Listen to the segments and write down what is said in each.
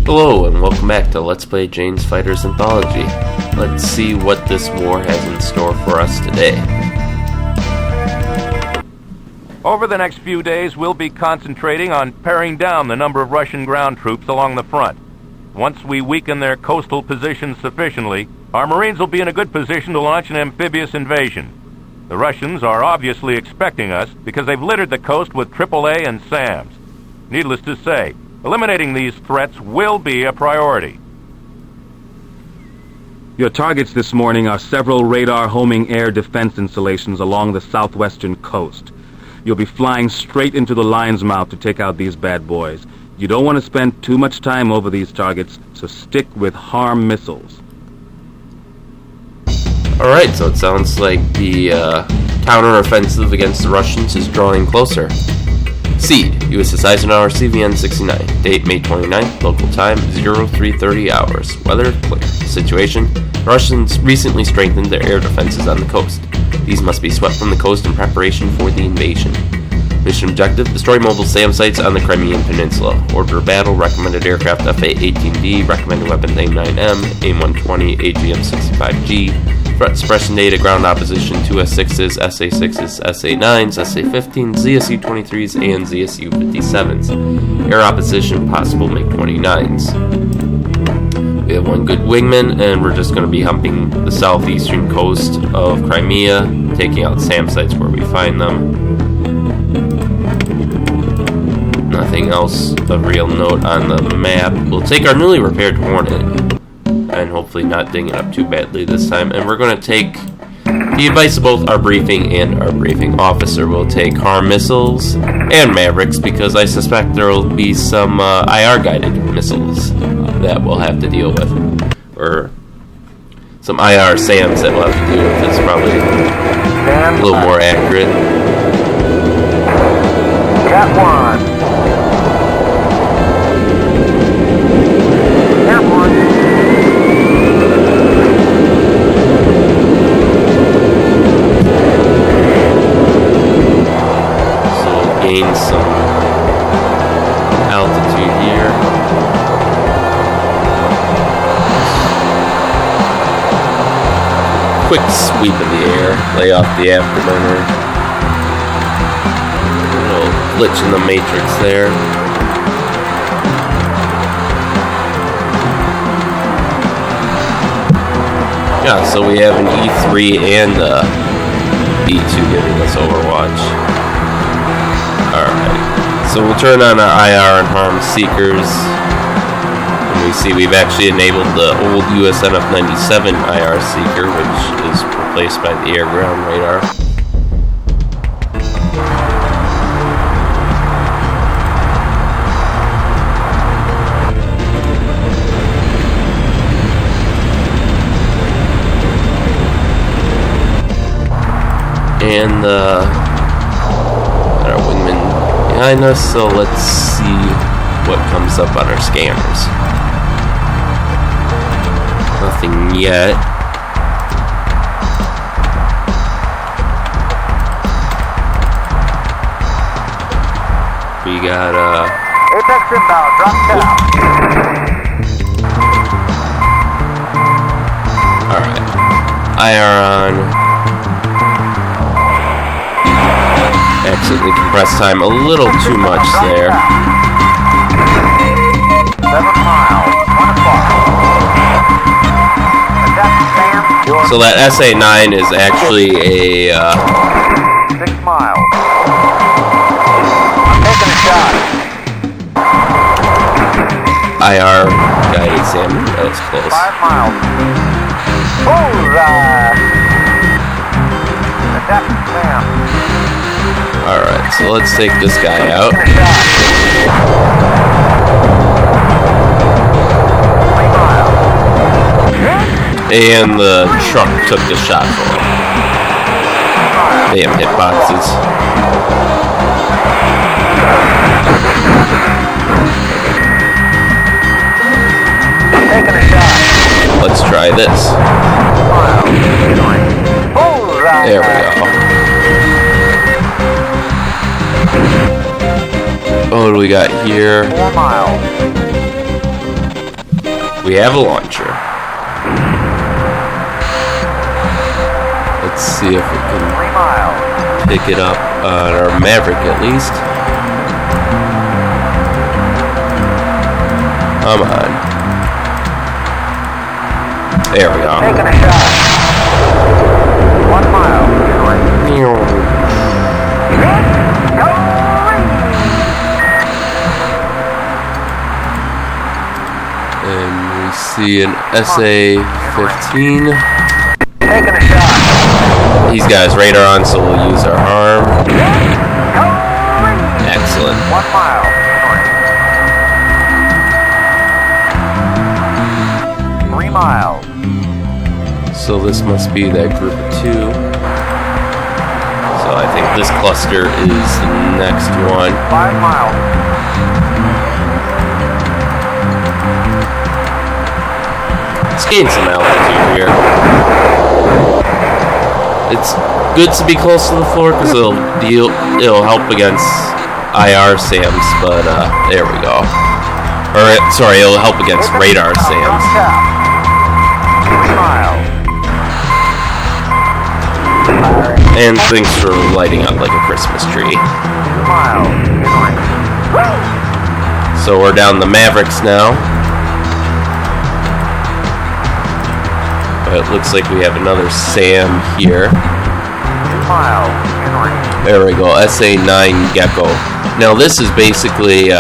Hello and welcome back to Let's Play Jane's Fighters Anthology. Let's see what this war has in store for us today. Over the next few days, we'll be concentrating on paring down the number of Russian ground troops along the front. Once we weaken their coastal positions sufficiently, our Marines will be in a good position to launch an amphibious invasion. The Russians are obviously expecting us because they've littered the coast with AAA and SAMs. Needless to say, eliminating these threats will be a priority. Your targets this morning are several radar homing air defense installations along the southwestern coast. You'll be flying straight into the lion's mouth to take out these bad boys. You don't want to spend too much time over these targets, so stick with HARM missiles. Alright, so it sounds like the counter-offensive against the Russians is drawing closer. SEAD, USS Eisenhower, CVN 69. Date May 29th, local time 0330 hours. Weather clear. Situation: Russians recently strengthened their air defenses on the coast. These must be swept from the coast in preparation for the invasion. Mission objective: destroy mobile SAM sites on the Crimean Peninsula. Order of battle: recommended aircraft FA-18D, recommended weapons AIM-9M, AIM-120, AGM-65G. Threat suppression data: ground opposition, 2S6s, SA6s, SA9s, SA-15s, ZSU-23s, and ZSU-57s. Air opposition: possible MiG-29s. We have one good wingman, and we're just going to be humping the southeastern coast of Crimea, taking out SAM sites where we find them. Nothing else of real note on the map. We'll take our newly repaired Hornet, and hopefully not ding it up too badly this time. And we're going to take the advice of both our briefing and our briefing officer. We'll take HARM missiles and Mavericks, because I suspect there will be some IR-guided missiles that we'll have to deal with. Or some IR SAMs that we'll have to deal with. It's probably a little more accurate. Got one. Got one. So we'll gain some altitude here. Quick sweep of the air, lay off the afterburner. A little glitch in the matrix there. Yeah, so we have an E3 and E2 giving us overwatch. Alright, so we'll turn on our IR and HARM seekers. And we see we've actually enabled the old USNF 97 IR seeker, which is replaced by the air-ground radar. And our wingman behind us, so let's see what comes up on our scanners. Nothing yet. We got Apex inbound, drop down. Alright. IR on. Accidentally compressed time a little too much there. 7 miles, 1 o'clock. So that SA-9 is actually a 6 miles. I'm taking a shot. IR guided SAM. That was close. 5 miles. Bullseye. Attack SAM. Alright, so let's take this guy out. And the truck took the shot for him. Damn hitboxes. Taking a shot. Let's try this. There we go. What do we got here? 4 miles. We have a launcher. Let's see if we can pick it up on our Maverick at least. Come on. There we go. Taking a shot. 1 mile. And we see an SA-15. Taking a shot. He's got his radar on, so we'll use our arm. Excellent. 1 mile. 3 miles. So this must be that group of 2. So I think this cluster is the next one. 5 miles. Let's gain some altitude here. It's good to be close to the floor because it'll help against IR SAMs, but there we go. Or sorry, it'll help against radar SAMs. 6 miles. And thanks for lighting up like a Christmas tree. 2 miles. So we're down the Mavericks now. But it looks like we have another SAM here. 2 miles. There we go, SA-9 Gecko. Now this is basically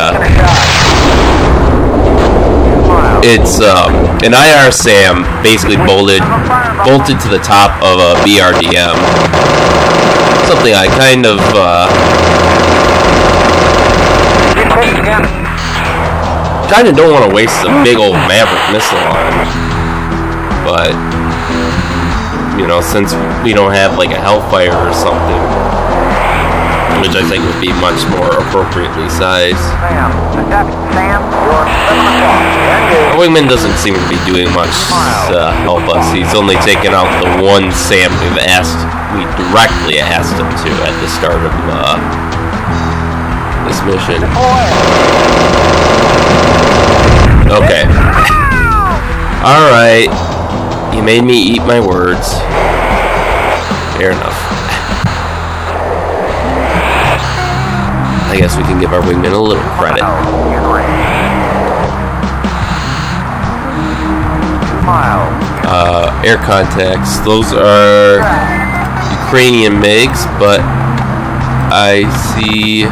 it's an IR SAM basically bolted to the top of a BRDM. Something I kind of don't want to waste a big old Maverick missile on, but you know, since we don't have like a Hellfire or something, which I think would be much more appropriately sized. Our wingman doesn't seem to be doing much to help us. He's only taken out the one SAM we directly asked him to at the start of this mission. Okay. Alright. You made me eat my words. Fair enough. I guess we can give our wingman a little credit. Air contacts. Those are Ukrainian MiGs, but I see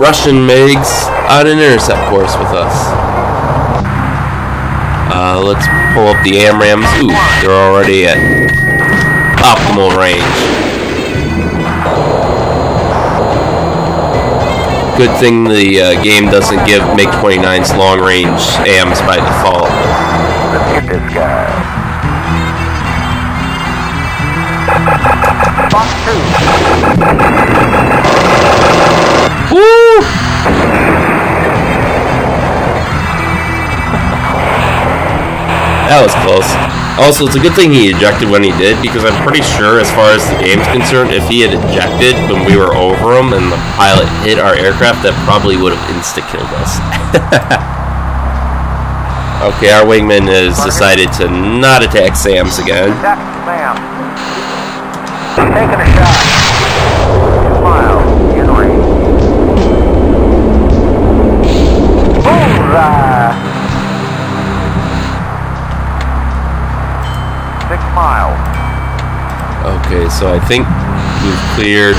Russian MiGs on an intercept course with us. Let's pull up the AMRAMs. Ooh, they're already at optimal range. Good thing the game doesn't give MiG-29's long-range AMs by default. Let's get this guy. Box 2. Woo! That was close. Also, it's a good thing he ejected when he did, because I'm pretty sure, as far as the game's concerned, if he had ejected when we were over him and the pilot hit our aircraft, that probably would have insta-killed us. Okay, our wingman has decided to not attack SAMs again. Taking a shot. 2 miles. In range. Bullseye. 6 miles. Okay, so I think we've cleared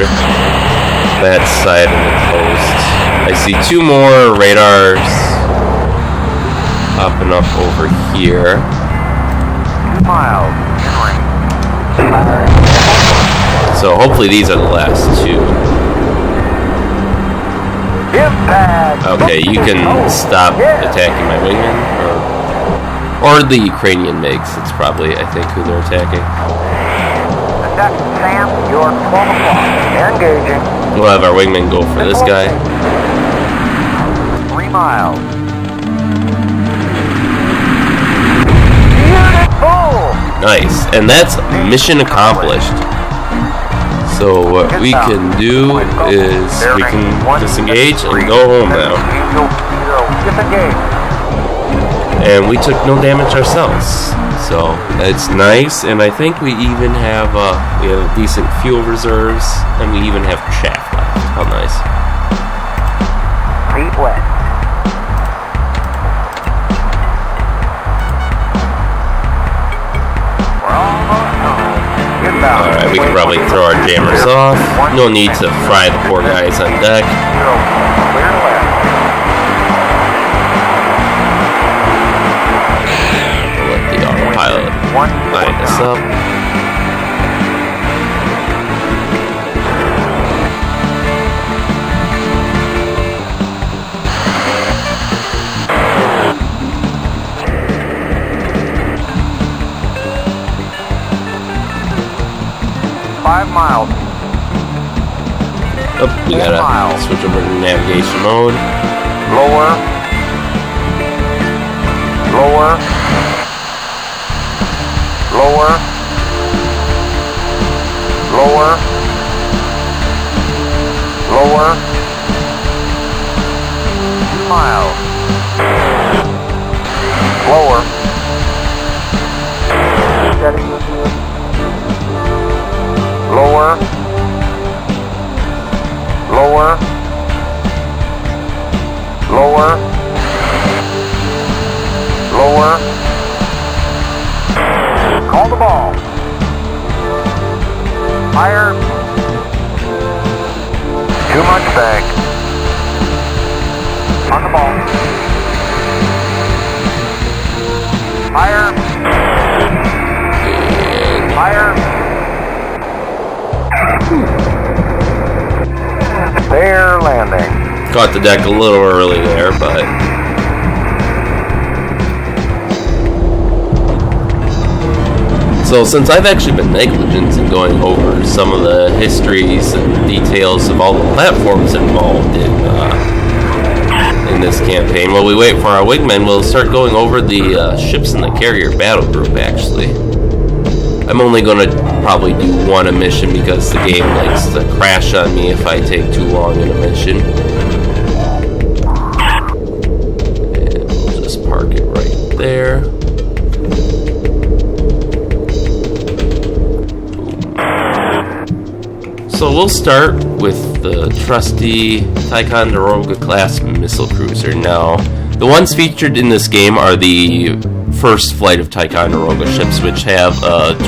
that side of the coast. I see 2 more radars popping up over here. 2 miles. In range. So hopefully these are the last 2. Impact. Okay, you can stop attacking my wingman, or the Ukrainian MiGs. It's probably, I think, who they're attacking. Attack SAM, you're 12 o'clock. Engaging. We'll have our wingman go for this guy. 3 miles. Beautiful. Nice, and that's mission accomplished. So what we can do is we can disengage and go home now. And we took no damage ourselves, so it's nice. And I think we even have decent fuel reserves, and we even have chaff left. How nice! Feet west. Alright, we can probably throw our jammers off. No need to fry the poor guys on deck. Let the autopilot line us up. Miles. Oh, we gotta switch over to navigation mode. Lower. Lower. Lower. Lower. Lower. 2 miles. Lower. Steady. Lower. Lower. Lower. Lower. Call the ball. Higher. Too much back. On the ball. Higher. Higher. Fair landing. Caught the deck a little early there, but so since I've actually been negligent in going over some of the histories and details of all the platforms involved in this campaign, while we wait for our wingmen, we'll start going over the ships in the carrier battle group. Actually, I'm only going to probably do one a mission because the game likes to crash on me if I take too long in a mission. And we'll just park it right there. So we'll start with the trusty Ticonderoga class missile cruiser. Now, the ones featured in this game are the first flight of Ticonderoga ships, which have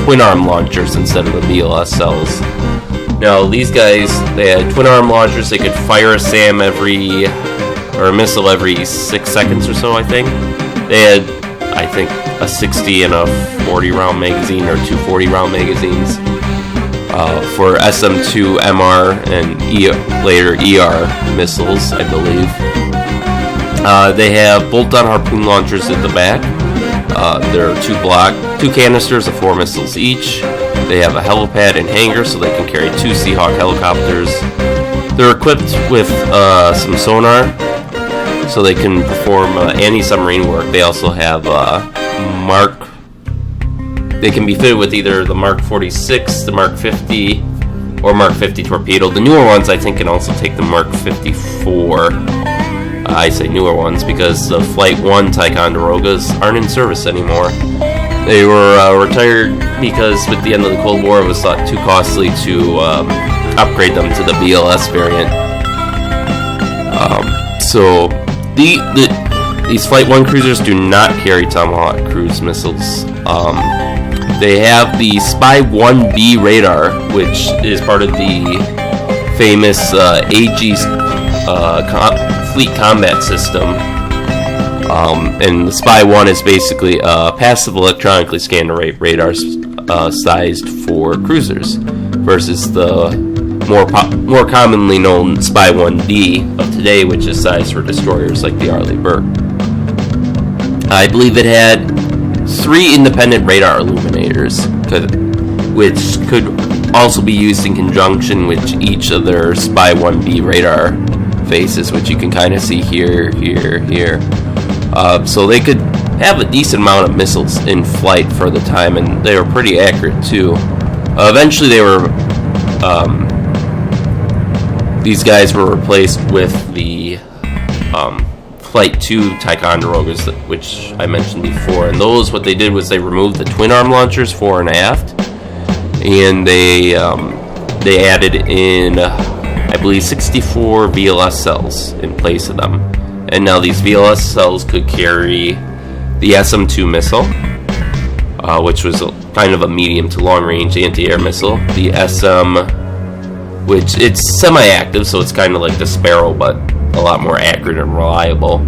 twin arm launchers instead of the BLSLs. Now, these guys, they had twin arm launchers. They could fire a SAM a missile every 6 seconds or so, I think. They had, I think, a 60 and a 40 round magazine, or 2 40 round magazines for SM-2 MR and later ER missiles, I believe. They have bolt-on harpoon launchers at the back. There are 2 canisters of 4 missiles each. They have a helipad and hangar so they can carry 2 Seahawk helicopters. They're equipped with some sonar so they can perform anti-submarine work. They also have they can be fitted with either the Mark 46, the Mark 50, or Mark 50 torpedo. The newer ones, I think, can also take the Mark 54. I say newer ones because the Flight 1 Ticonderogas aren't in service anymore. They were retired because with the end of the Cold War, it was thought too costly to upgrade them to the BLS variant. So these Flight 1 cruisers do not carry Tomahawk cruise missiles. They have the Spy 1B radar, which is part of the famous AG fleet combat system. And the Spy 1 is basically a passive electronically scanned radar sized for cruisers, versus the more commonly known Spy 1D of today, which is sized for destroyers like the Arleigh Burke. I believe it had 3 independent radar illuminators, which could also be used in conjunction with each of their Spy 1B radar faces, which you can kind of see here. So they could have a decent amount of missiles in flight for the time, and they were pretty accurate too. Eventually they were these guys were replaced with the Flight 2 Ticonderogas, which I mentioned before. And those, what they did was they removed the twin arm launchers fore and aft, and they added in, I believe, 64 VLS cells in place of them. And now these VLS cells could carry the SM-2 missile, which was kind of a medium to long-range anti-air missile. The SM, which it's semi-active, so it's kind of like the Sparrow, but a lot more accurate and reliable.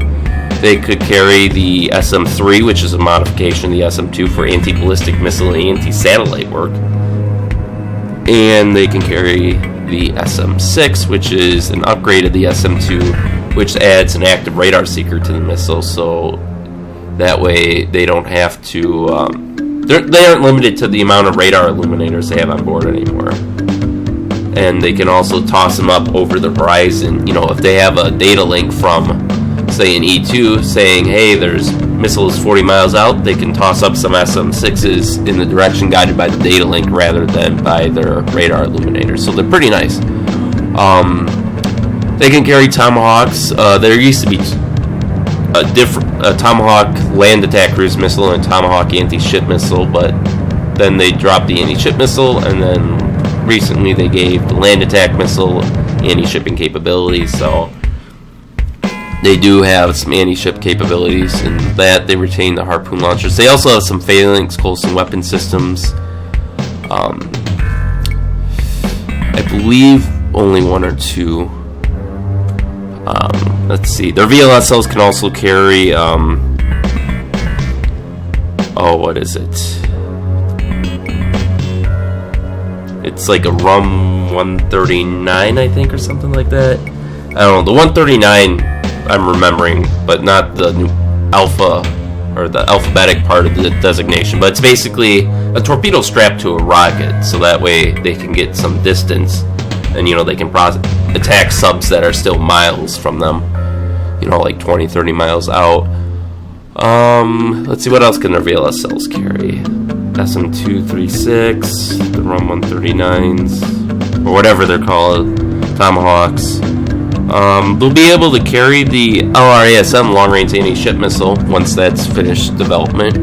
They could carry the SM-3, which is a modification of the SM-2 for anti-ballistic missile and anti-satellite work. And they can carry the SM-6, which is an upgrade of the SM-2, which adds an active radar seeker to the missile, so that way they don't have to... they aren't limited to the amount of radar illuminators they have on board anymore. And they can also toss them up over the horizon. You know, if they have a data link from, say, an E2 saying, hey, there's missiles 40 miles out, they can toss up some SM-6s in the direction guided by the data link rather than by their radar illuminators. So they're pretty nice. They can carry Tomahawks. There used to be a Tomahawk land attack cruise missile and a Tomahawk anti-ship missile, but then they dropped the anti-ship missile, and then recently they gave the land attack missile anti-shipping capabilities, so they do have some anti-ship capabilities, and that they retain the Harpoon launchers. They also have some phalanx close-in weapon systems. I believe only one or two. Let's see. Their VLS cells can also carry, what is it? It's like a RUM 139, I think, or something like that. I don't know. The 139 I'm remembering, but not the new alpha or the alphabetic part of the designation. But it's basically a torpedo strapped to a rocket, so that way they can get some distance, and they can attack subs that are still miles from them, like 20, 30 miles out. Let's see, what else can their VLS cells carry? SM-236, the RUM 139s, or whatever they're called, Tomahawks. They'll be able to carry the LRASM long-range anti-ship missile once that's finished development.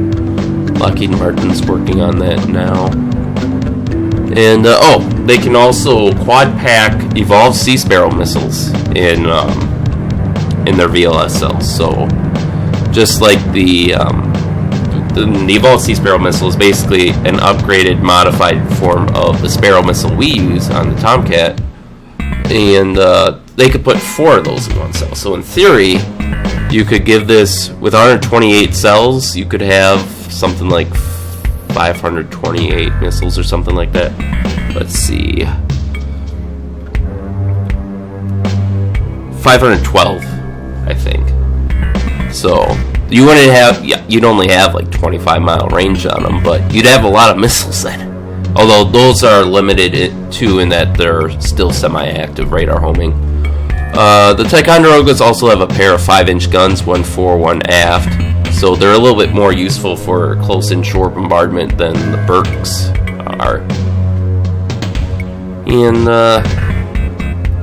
Lockheed Martin's working on that now. And, they can also quad-pack Evolved Sea Sparrow missiles in their VLS cells. So, just like the Evolved Sea Sparrow missile is basically an upgraded, modified form of the Sparrow missile we use on the Tomcat, and they could put 4 of those in one cell. So in theory, you could give this, with 128 cells, you could have something like 528 missiles or something like that. Let's see. 512, I think. So you'd only have like 25-mile range on them, but you'd have a lot of missiles then. Although those are limited too in that they're still semi-active radar homing. The Ticonderogas also have a pair of 5-inch guns, one fore, one aft, so they're a little bit more useful for close-in shore bombardment than the Burks are. And I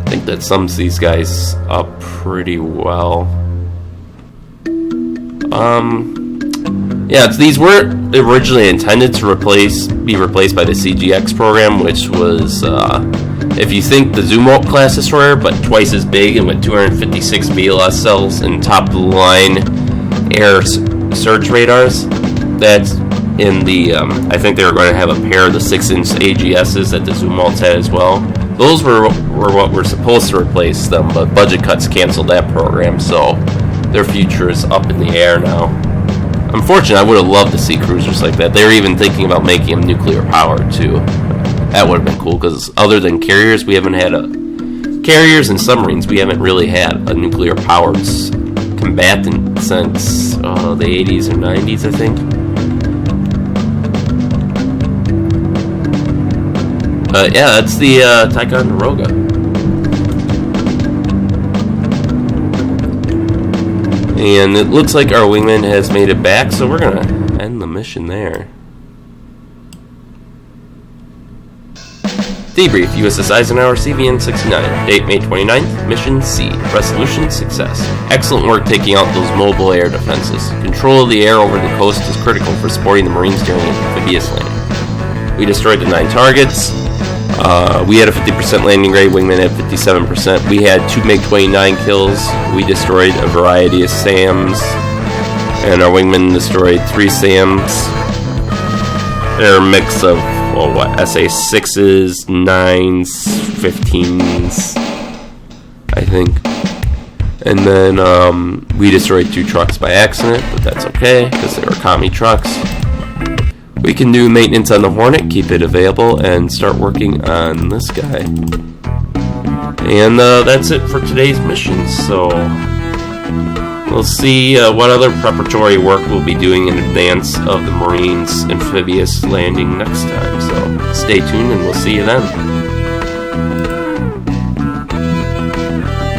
think that sums these guys up pretty well. These were originally intended to be replaced by the CGX program, which was, if you think the Zumwalt class destroyer, but twice as big and with 256 VLS cells and top-of-the-line air surge radars. That's in the, I think they were going to have a pair of the 6-inch AGSs that the Zumwalts had as well. Those were what were supposed to replace them, but budget cuts canceled that program, so their future is up in the air now. Unfortunately, I would have loved to see cruisers like that. They were even thinking about making them nuclear powered too. That would have been cool, because other than carriers, we haven't had carriers and submarines. We haven't really had a nuclear powered combatant since the 80s or 90s, I think. That's the Ticonderoga. And it looks like our wingman has made it back, so we're going to end the mission there. Debrief, USS Eisenhower, CVN-69. Date, May 29th. Mission SEAD. Resolution, success. Excellent work taking out those mobile air defenses. Control of the air over the coast is critical for supporting the Marines during amphibious landing. We destroyed the 9 targets. We had a 50% landing rate, wingman had 57%. We had 2 MiG-29 kills. We destroyed a variety of SAMs. And our wingman destroyed 3 SAMs. They're a mix of, SA-6s, 9s, 15s, I think. And then we destroyed 2 trucks by accident, but that's okay, because they were commie trucks. We can do maintenance on the Hornet, keep it available, and start working on this guy. And that's it for today's mission, so we'll see what other preparatory work we'll be doing in advance of the Marines' amphibious landing next time. So stay tuned, and we'll see you then.